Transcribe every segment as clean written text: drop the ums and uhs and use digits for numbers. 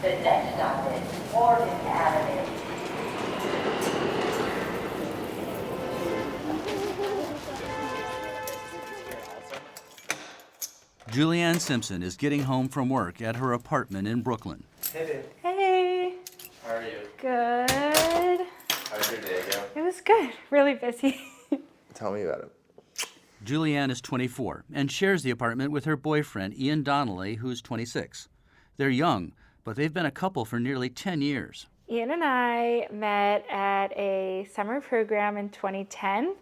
The next stop is Morgan Avenue. Julianne Simpson is getting home from work at her apartment in Brooklyn. Hey, babe. Hey. How are you? Good. How did your day go? It was good. Really busy. Tell me about it. Julianne is 24 and shares the apartment with her boyfriend, Ian Donnelly, who's 26. They're young, but they've been a couple for nearly 10 years. Ian and I met at a summer program in 2010.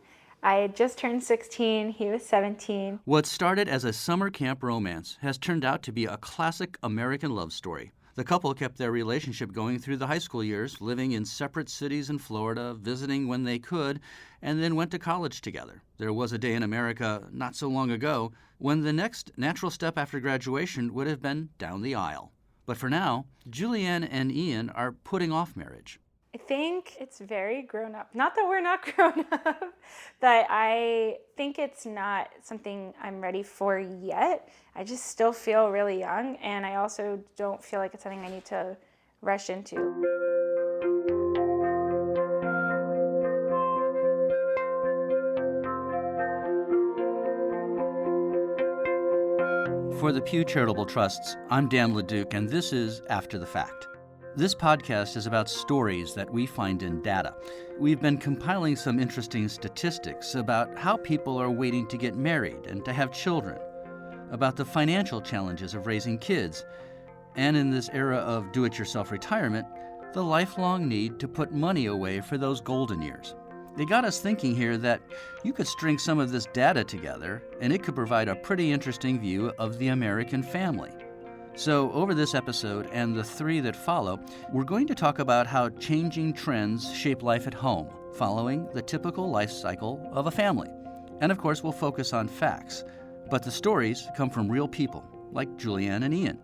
I had just turned 16. He was 17. What started as a summer camp romance has turned out to be a classic American love story. The couple kept their relationship going through the high school years, living in separate cities in Florida, visiting when they could, and then went to college together. There was a day in America not so long ago when the next natural step after graduation would have been down the aisle. But for now, Julianne and Ian are putting off marriage. I think it's very grown up. Not that we're not grown up, but I think it's not something I'm ready for yet. I just still feel really young, and I also don't feel like it's something I need to rush into. For the Pew Charitable Trusts, I'm Dan LeDuc, and this is After the Fact. This podcast is about stories that we find in data. We've been compiling some interesting statistics about how people are waiting to get married and to have children, about the financial challenges of raising kids, and in this era of do-it-yourself retirement, the lifelong need to put money away for those golden years. It got us thinking here that you could string some of this data together, and it could provide a pretty interesting view of the American family. So over this episode and the three that follow, we're going to talk about how changing trends shape life at home, following the typical life cycle of a family. And of course, we'll focus on facts. But the stories come from real people, like Julianne and Ian.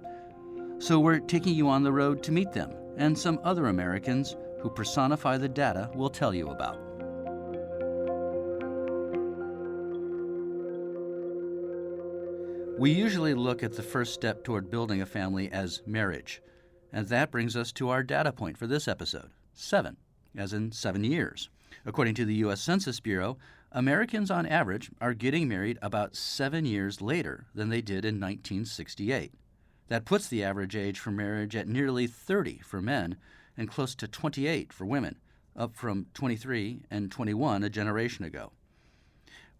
So we're taking you on the road to meet them and some other Americans who personify the data we'll tell you about. We usually look at the first step toward building a family as marriage. And that brings us to our data point for this episode, 7, as in 7 years. According to the U.S. Census Bureau, Americans on average are getting married about 7 years later than they did in 1968. That puts the average age for marriage at nearly 30 for men and close to 28 for women, up from 23 and 21 a generation ago.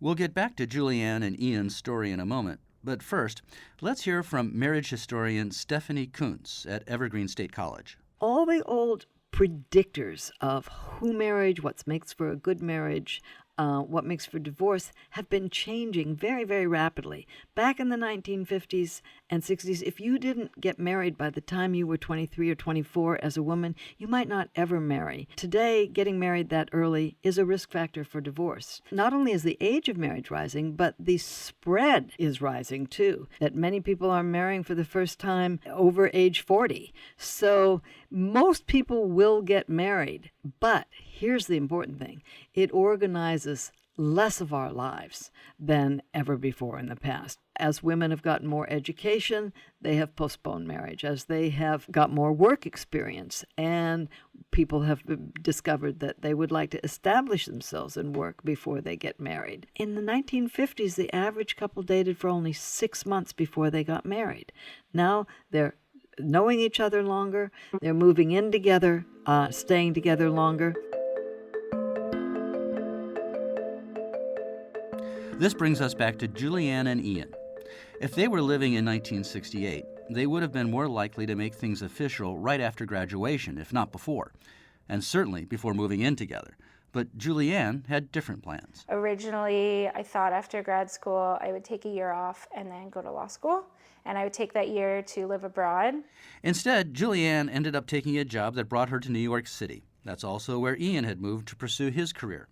We'll get back to Julianne and Ian's story in a moment. But first, let's hear from marriage historian Stephanie Coontz at Evergreen State College. All the old predictors of who marriage, what makes for a good marriage, what makes for divorce, have been changing very, very rapidly. Back in the 1950s and 60s, if you didn't get married by the time you were 23 or 24 as a woman, you might not ever marry. Today, getting married that early is a risk factor for divorce. Not only is the age of marriage rising, but the spread is rising too, that many people are marrying for the first time over age 40. So most people will get married, but here's the important thing. It organizes less of our lives than ever before in the past. As women have gotten more education, they have postponed marriage. As they have got more work experience, and people have discovered that they would like to establish themselves in work before they get married. In the 1950s, the average couple dated for only 6 months before they got married. Now they're knowing each other longer, they're moving in together, staying together longer. This brings us back to Julianne and Ian. If they were living in 1968, they would have been more likely to make things official right after graduation, if not before, and certainly before moving in together. But Julianne had different plans. Originally, I thought after grad school, I would take a year off and then go to law school, and I would take that year to live abroad. Instead, Julianne ended up taking a job that brought her to New York City. That's also where Ian had moved to pursue his career.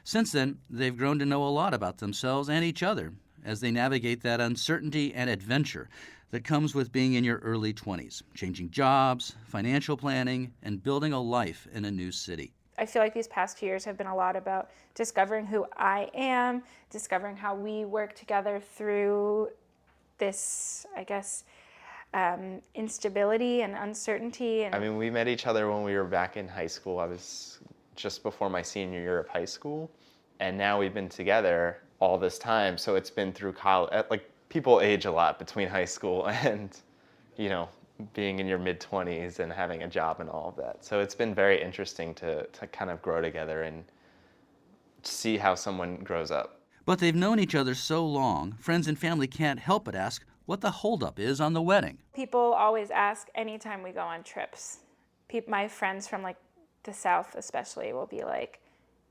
Since then, they've grown to know a lot about themselves and each other as they navigate that uncertainty and adventure that comes with being in your early 20s, changing jobs, financial planning, and building a life in a new city. I feel like these past 2 years have been a lot about discovering who I am, discovering how we work together through this, I guess, instability and uncertainty. And I mean, we met each other when we were back in high school. I was just before my senior year of high school. And now we've been together all this time. So it's been through college. Like, people age a lot between high school and, you know, being in your mid-20s and having a job and all of that. So it's been very interesting to kind of grow together and see how someone grows up. But they've known each other so long, friends and family can't help but ask what the holdup is on the wedding. people always ask anytime we go on trips. My friends from like the South especially will be like,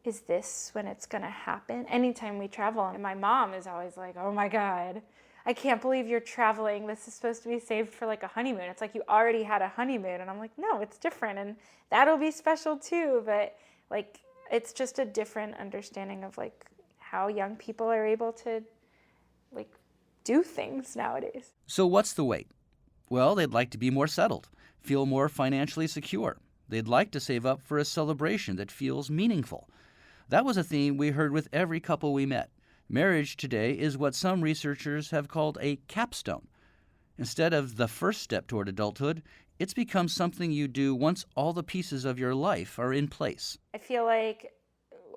is this when it's gonna happen? Anytime we travel. And my mom is always like, oh my God, I can't believe you're traveling. This is supposed to be saved for like a honeymoon. It's like you already had a honeymoon. And I'm like, no, it's different. And that'll be special too. But like, it's just a different understanding of like how young people are able to like do things nowadays. So what's the wait? Well, they'd like to be more settled, feel more financially secure. They'd like to save up for a celebration that feels meaningful. That was a theme we heard with every couple we met. Marriage today is what some researchers have called a capstone. Instead of the first step toward adulthood, it's become something you do once all the pieces of your life are in place. I feel like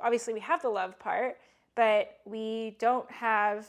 obviously we have the love part, but we don't have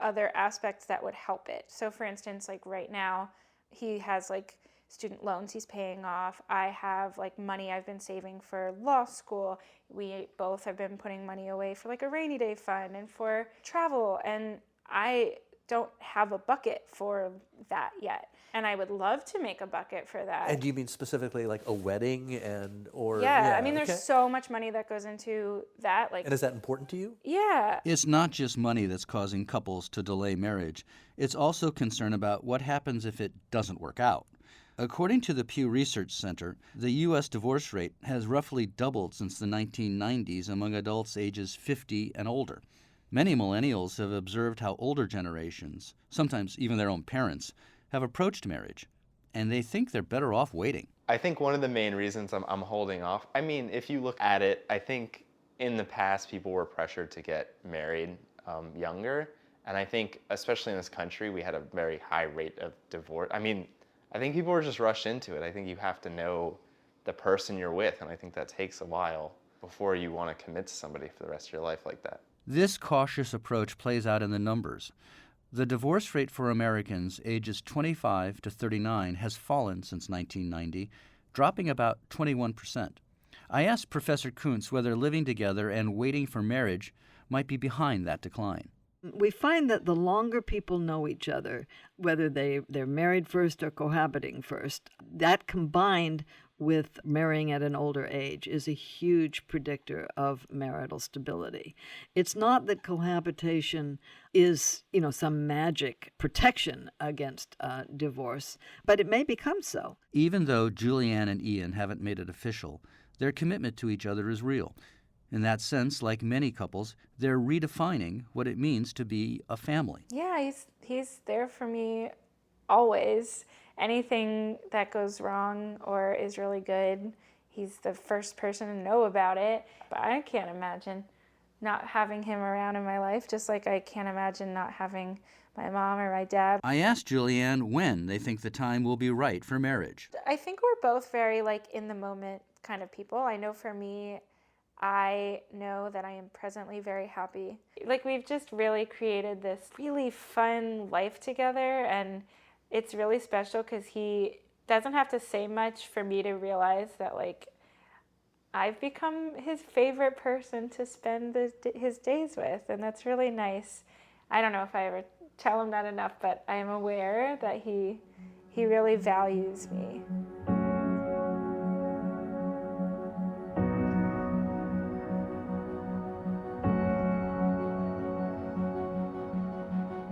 other aspects that would help it. So for instance, like right now, he has like student loans he's paying off. I have like money I've been saving for law school. We both have been putting money away for like a rainy day fund and for travel. And I don't have a bucket for that yet. And I would love to make a bucket for that. And do you mean specifically like a wedding or? Yeah, I mean, okay. there's so much money that goes into that. Like, And is that important to you? yeah. It's not just money that's causing couples to delay marriage. It's also concern about what happens if it doesn't work out. According to the Pew Research Center, the U.S. divorce rate has roughly doubled since the 1990s among adults ages 50 and older. Many millennials have observed how older generations, sometimes even their own parents, have approached marriage, and they think they're better off waiting. I think one of the main reasons I'm holding off, I mean, if you look at it, I think in the past people were pressured to get married younger, and I think especially in this country we had a very high rate of divorce. I mean, I think people were just rushed into it. I think you have to know the person you're with, and I think that takes a while before you want to commit to somebody for the rest of your life like that. This cautious approach plays out in the numbers. The divorce rate for Americans ages 25 to 39 has fallen since 1990, dropping about 21%. I asked Professor Coontz whether living together and waiting for marriage might be behind that decline. We find that the longer people know each other, whether they're married first or cohabiting first, that combined with marrying at an older age is a huge predictor of marital stability. It's not that cohabitation is, some magic protection against divorce, but it may become so. Even though Julianne and Ian haven't made it official, their commitment to each other is real. In that sense, like many couples, they're redefining what it means to be a family. Yeah, he's there for me always. Anything that goes wrong or is really good, he's the first person to know about it. But I can't imagine not having him around in my life, just like I can't imagine not having my mom or my dad. I asked Julianne when they think the time will be right for marriage. I think we're both very like in the moment kind of people. I know for me, I know that I am presently very happy. Like we've just really created this really fun life together, and it's really special because he doesn't have to say much for me to realize that like I've become his favorite person to spend his days with, and that's really nice. I don't know if I ever tell him that enough, but I am aware that he really values me.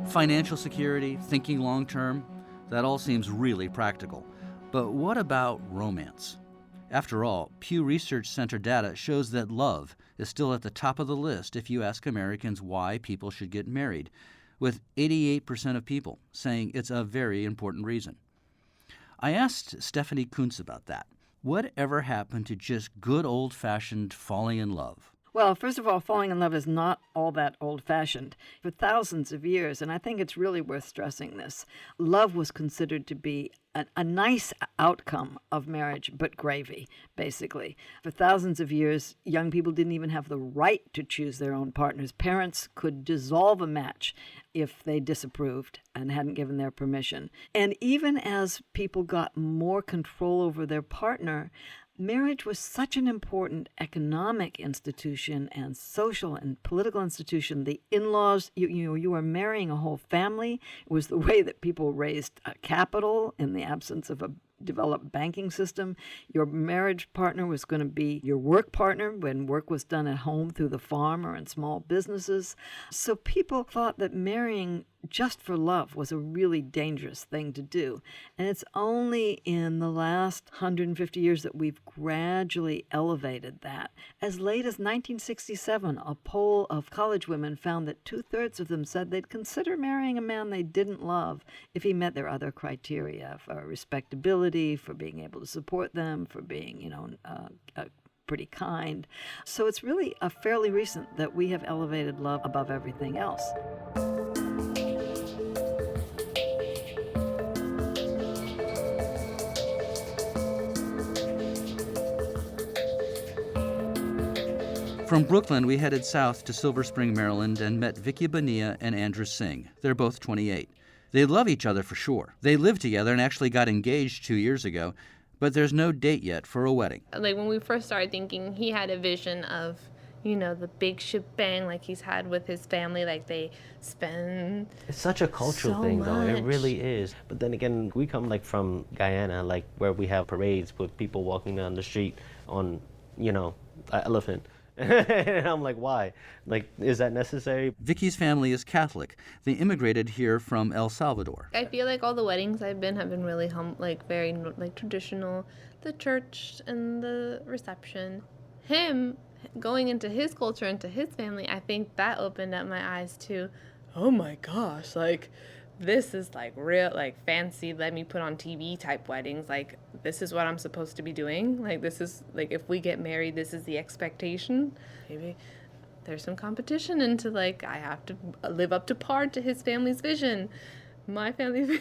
Financial security, thinking long-term, that all seems really practical. But what about romance? After all, Pew Research Center data shows that love is still at the top of the list if you ask Americans why people should get married, with 88% of people saying it's a very important reason. I asked Stephanie Coontz about that. Whatever happened to just good old-fashioned falling in love? Well, first of all, falling in love is not all that old-fashioned. For thousands of years, and I think it's really worth stressing this, love was considered to be a nice outcome of marriage, but gravy, basically. For thousands of years, young people didn't even have the right to choose their own partners. Parents could dissolve a match if they disapproved and hadn't given their permission. And even as people got more control over their partner, marriage was such an important economic institution and social and political institution. The in-laws, you were marrying a whole family. It was the way that people raised capital in the absence of a developed banking system. Your marriage partner was going to be your work partner when work was done at home through the farm or in small businesses. So people thought that marrying just for love was a really dangerous thing to do. And it's only in the last 150 years that we've gradually elevated that. As late as 1967, a poll of college women found that 2/3 of them said they'd consider marrying a man they didn't love if he met their other criteria for respectability, for being able to support them, for being, pretty kind. So it's really fairly recent that we have elevated love above everything else. From Brooklyn, we headed south to Silver Spring, Maryland, and met Vicky Bonilla and Andrew Singh. They're both 28. They love each other for sure. They lived together and actually got engaged 2 years ago, but there's no date yet for a wedding. Like when we first started thinking, he had a vision of, the big shebang like he's had with his family, like they spend It's such a cultural so thing, though. It much. really is. But then again, we come from Guyana, where we have parades with people walking down the street on, an elephant. And I'm like, why? Is that necessary? Vicky's family is Catholic. They immigrated here from El Salvador. I feel like all the weddings I've been have been really very traditional. The church and the reception. Him going into his culture, into his family, I think that opened up my eyes to, oh my gosh, this is real, fancy, let me put on TV type weddings. This is what I'm supposed to be doing. This is, if we get married, this is the expectation. Maybe there's some competition into, I have to live up to par to his family's vision. My family,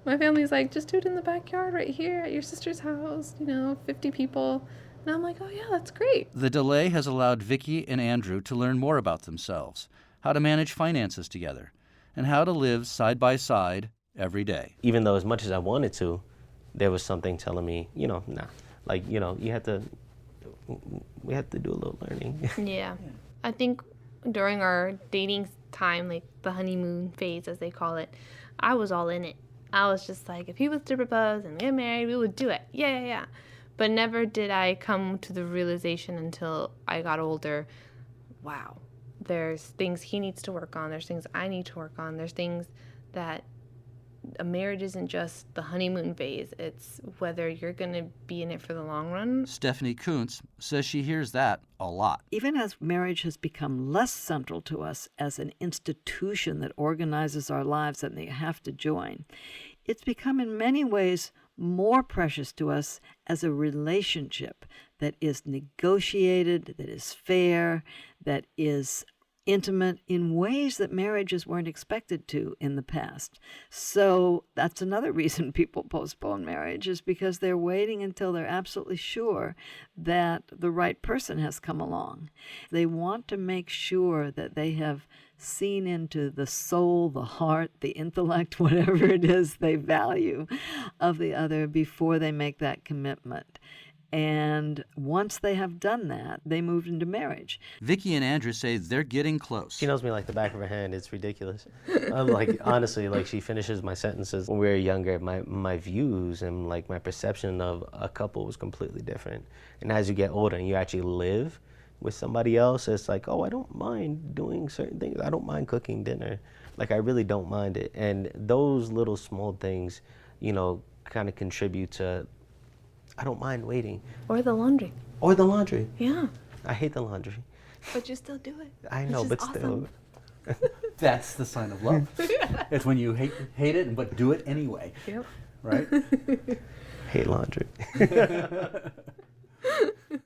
my family's just do it in the backyard right here at your sister's house, 50 people. And I'm like, oh yeah, that's great. The delay has allowed Vicky and Andrew to learn more about themselves, how to manage finances together, and how to live side by side every day. Even though as much as I wanted to, there was something telling me, nah. We had to do a little learning. Yeah. I think during our dating time, the honeymoon phase, as they call it, I was all in it. I was just if he was to propose and get married, we would do it. Yeah. But never did I come to the realization until I got older, wow, there's things he needs to work on, there's things I need to work on, there's things that a marriage isn't just the honeymoon phase, it's whether you're going to be in it for the long run. Stephanie Coontz says she hears that a lot. Even as marriage has become less central to us as an institution that organizes our lives and they have to join, it's become in many ways more precious to us as a relationship that is negotiated, that is fair, that is intimate in ways that marriages weren't expected to in the past. So that's another reason people postpone marriage, is because they're waiting until they're absolutely sure that the right person has come along. They want to make sure that they have seen into the soul, the heart, the intellect, whatever it is they value of the other before they make that commitment. And once they have done that, they move into marriage. Vicky and Andrew say they're getting close. She knows me like the back of her hand. It's ridiculous. Honestly, she finishes my sentences. When we were younger, my views and my perception of a couple was completely different. And as you get older and you actually live with somebody else, it's oh, I don't mind doing certain things. I don't mind cooking dinner. I really don't mind it. And those little small things, kind of contribute to, I don't mind waiting. Or the laundry. Yeah. I hate the laundry. But you still do it. I know, but awesome. still. That's the sign of love. It's when you hate it, but do it anyway. Yep. Right? Hate laundry.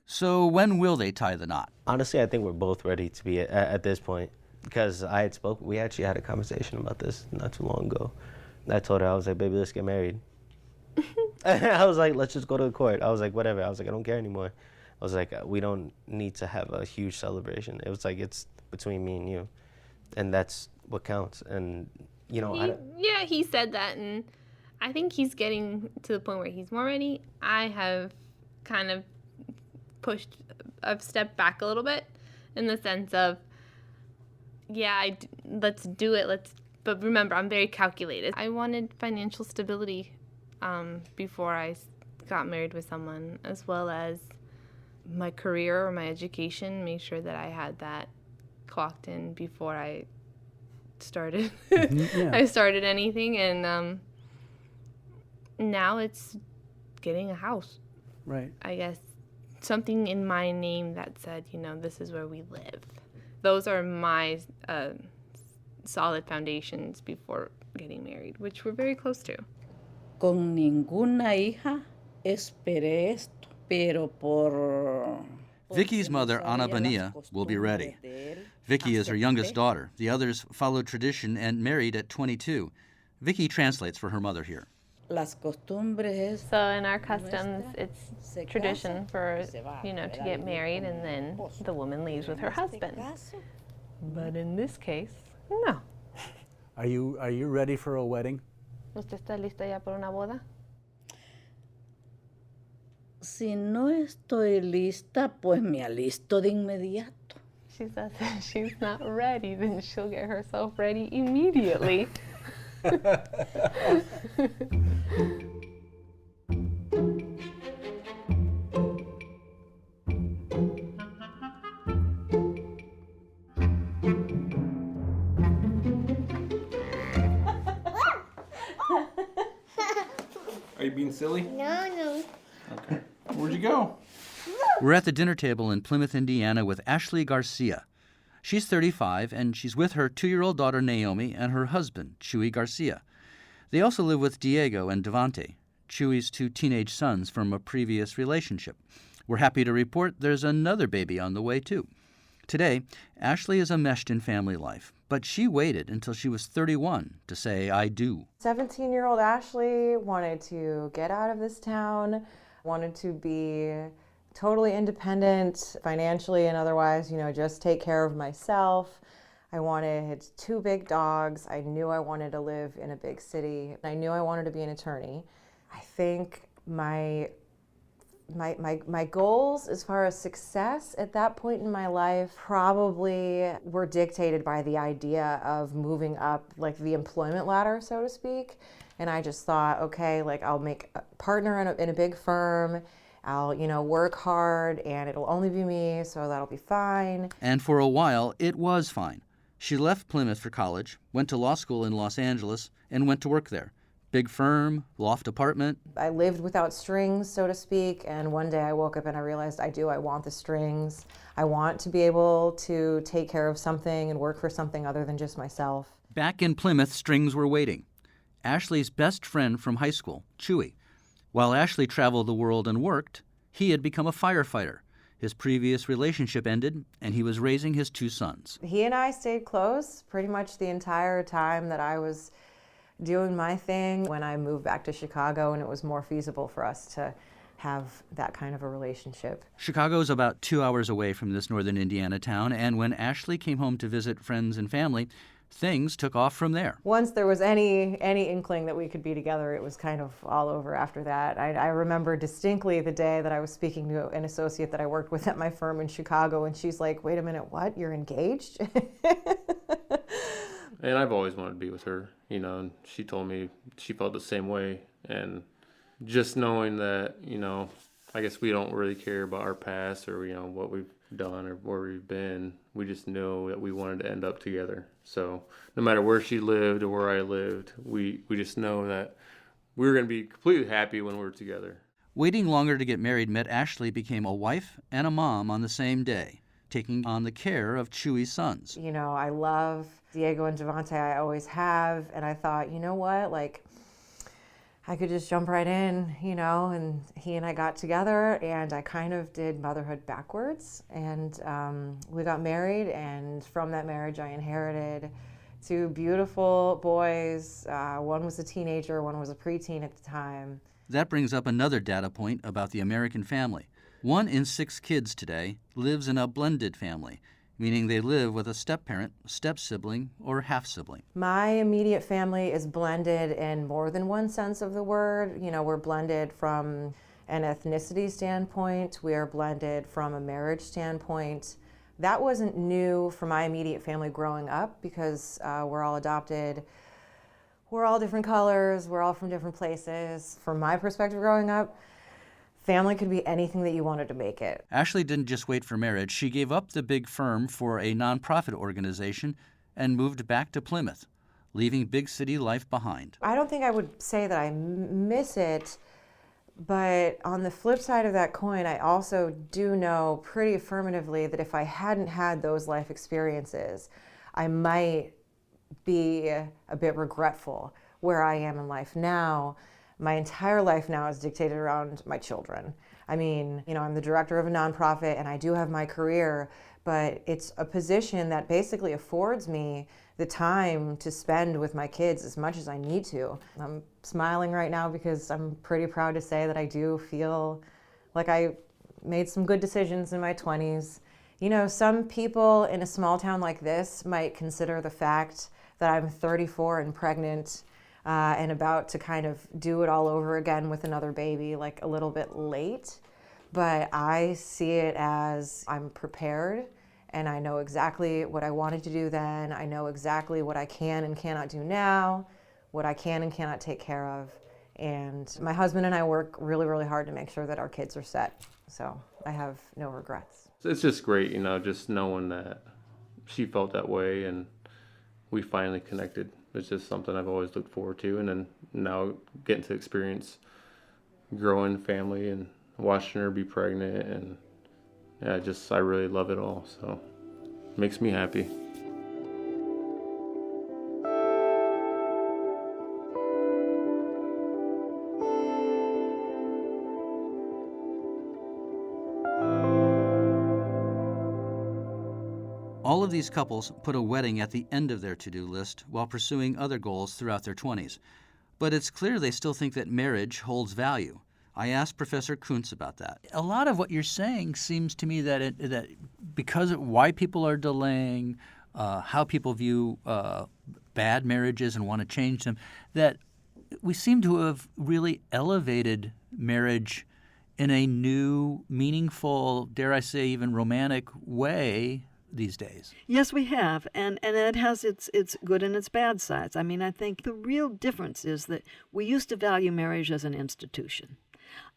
So when will they tie the knot? Honestly, I think we're both ready to be at this point, because we actually had a conversation about this not too long ago. And I told her, I was like, baby, let's get married. I was like, let's just go to the court. I was like, whatever. I was like, I don't care anymore. I was like, we don't need to have a huge celebration. It was like, it's between me and you. And that's what counts. And, you know, he said that. And I think he's getting to the point where he's more ready. I have kind of I've stepped back a little bit in the sense of, let's do it. But remember, I'm very calculated. I wanted financial stability before I got married with someone, as well as my career or my education, make sure that I had that clocked in before I started. I started anything, and now it's getting a house. Right. I guess something in my name that said, this is where we live. Those are my solid foundations before getting married, which we're very close to. Con ninguna hija esperé esto, pero por... Vicky's mother, Ana Bonilla, will be ready. Vicky is her youngest daughter. The others followed tradition and married at 22. Vicky translates for her mother here. Las costumbres. So in our customs, it's tradition for, to get married, and then the woman leaves with her husband. But in this case, no. Are you ready for a wedding? ¿Usted está lista ya por una boda? Si no estoy lista, pues me alisto de inmediato. She says if she's not ready, then she'll get herself ready immediately. Are you being silly? No. Okay. Where'd you go? We're at the dinner table in Plymouth, Indiana with Ashley Garcia. She's 35, and she's with her 2-year-old daughter Naomi and her husband, Chewy Garcia. They also live with Diego and Devante, Chewy's 2 teenage sons from a previous relationship. We're happy to report there's another baby on the way, too. Today, Ashley is enmeshed in family life, but she waited until she was 31 to say, I do. 17-year-old Ashley wanted to get out of this town, wanted to be totally independent financially and otherwise, just take care of myself. I wanted 2 big dogs. I knew I wanted to live in a big city. I knew I wanted to be an attorney. I think my goals as far as success at that point in my life probably were dictated by the idea of moving up like the employment ladder, so to speak. And I just thought, okay, I'll make a partner in a big firm. I'll, work hard and it'll only be me, so that'll be fine. And for a while, it was fine. She left Plymouth for college, went to law school in Los Angeles, and went to work there. Big firm, loft apartment. I lived without strings, so to speak, and one day I woke up and I realized I want the strings. I want to be able to take care of something and work for something other than just myself. Back in Plymouth, strings were waiting. Ashley's best friend from high school, Chewy. While Ashley traveled the world and worked, he had become a firefighter. His previous relationship ended, and he was raising his 2 sons. He and I stayed close pretty much the entire time that I was doing my thing. When I moved back to Chicago, and it was more feasible for us to have that kind of a relationship. Chicago's about 2 hours away from this northern Indiana town, and when Ashley came home to visit friends and family, things took off from there. Once there was any inkling that we could be together, it was kind of all over after that. I remember distinctly the day that I was speaking to an associate that I worked with at my firm in Chicago, and she's like, wait a minute, what? You're engaged? And I've always wanted to be with her, and she told me she felt the same way. And just knowing that, I guess we don't really care about our past or, what we've done or where we've been. We just know that we wanted to end up together. So no matter where she lived or where I lived, we just know that we were going to be completely happy when we were together. Waiting longer to get married meant Ashley became a wife and a mom on the same day, taking on the care of Chewy's sons. I love Diego and Devante, I always have, and I thought, you know what, I could just jump right in, and he and I got together, and I kind of did motherhood backwards. And we got married, and from that marriage, I inherited 2 beautiful boys. One was a teenager, one was a preteen at the time. That brings up another data point about the American family. 1 in 6 kids today lives in a blended family, meaning they live with a step-parent, step-sibling, or half-sibling. My immediate family is blended in more than one sense of the word. We're blended from an ethnicity standpoint. We are blended from a marriage standpoint. That wasn't new for my immediate family growing up because we're all adopted. We're all different colors. We're all from different places. From my perspective growing up, family could be anything that you wanted to make it. Ashley didn't just wait for marriage. She gave up the big firm for a nonprofit organization and moved back to Plymouth, leaving big city life behind. I don't think I would say that I miss it, but on the flip side of that coin, I also do know pretty affirmatively that if I hadn't had those life experiences, I might be a bit regretful where I am in life now. My entire life now is dictated around my children. I mean, I'm the director of a nonprofit and I do have my career, but it's a position that basically affords me the time to spend with my kids as much as I need to. I'm smiling right now because I'm pretty proud to say that I do feel like I made some good decisions in my 20s. Some people in a small town like this might consider the fact that I'm 34 and pregnant and about to kind of do it all over again with another baby, like a little bit late. But I see it as I'm prepared and I know exactly what I wanted to do then. I know exactly what I can and cannot do now, what I can and cannot take care of. And my husband and I work really, really hard to make sure that our kids are set. So I have no regrets. It's just great, just knowing that she felt that way and we finally connected. It's just something I've always looked forward to, and then now getting to experience growing family and watching her be pregnant, and I really love it all, so it makes me happy. All of these couples put a wedding at the end of their to-do list while pursuing other goals throughout their 20s. But it's clear they still think that marriage holds value. I asked Professor Coontz about that. A lot of what you're saying seems to me that because of why people are delaying, how people view bad marriages and want to change them, that we seem to have really elevated marriage in a new, meaningful, dare I say even romantic way these days. Yes, we have, and it has its good and its bad sides. I mean, I think the real difference is that we used to value marriage as an institution.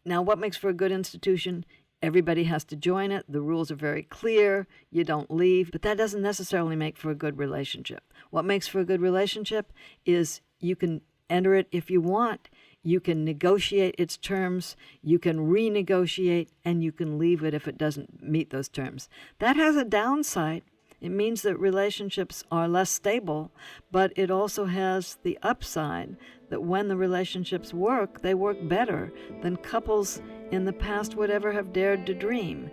Now, what makes for a good institution? Everybody has to join it. The rules are very clear. You don't leave, but that doesn't necessarily make for a good relationship. What makes for a good relationship is you can enter it if you want. You can negotiate its terms, you can renegotiate, and you can leave it if it doesn't meet those terms. That has a downside. It means that relationships are less stable, but it also has the upside that when the relationships work, they work better than couples in the past would ever have dared to dream.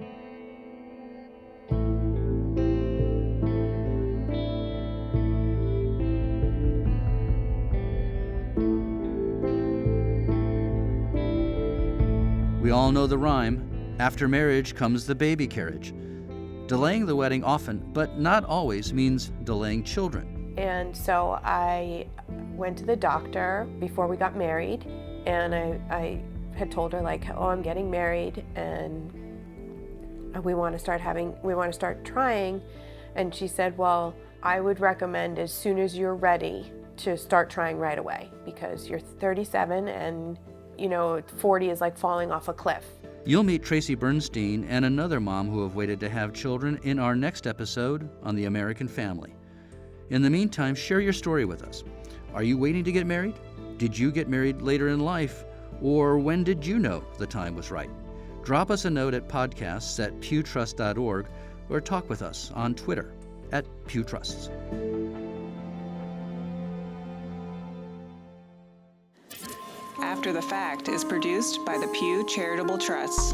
We all know the rhyme, after marriage comes the baby carriage. Delaying the wedding often, but not always, means delaying children. And so I went to the doctor before we got married, and I had told her, like, oh, I'm getting married and we want to start trying. And she said, well, I would recommend as soon as you're ready to start trying right away, because you're 37 and 40 is like falling off a cliff. You'll meet Tracy Bernstein and another mom who have waited to have children in our next episode on The American Family. In the meantime, share your story with us. Are you waiting to get married? Did you get married later in life? Or when did you know the time was right? Drop us a note at podcasts@pewtrust.org or talk with us on Twitter @pewtrusts. After After the Fact is produced by the Pew Charitable Trust.